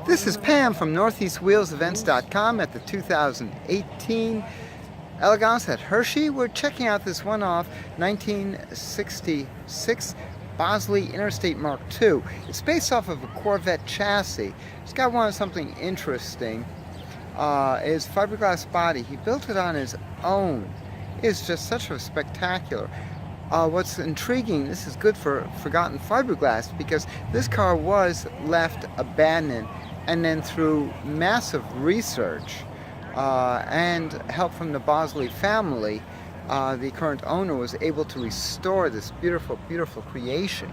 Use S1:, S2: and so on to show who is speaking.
S1: This is Pam from NortheastWheelsEvents.com at the 2018 Elegance at Hershey. We're checking out this one-off 1966 Bosley Interstate MkII. It's based off of a Corvette chassis. It's got something interesting. It's fiberglass body. He built it on his own. It's just such a spectacular. What's intriguing, this is good for forgotten fiberglass, because this car was left abandoned, and then through massive research and help from the Bosley family, the current owner was able to restore this beautiful, beautiful creation.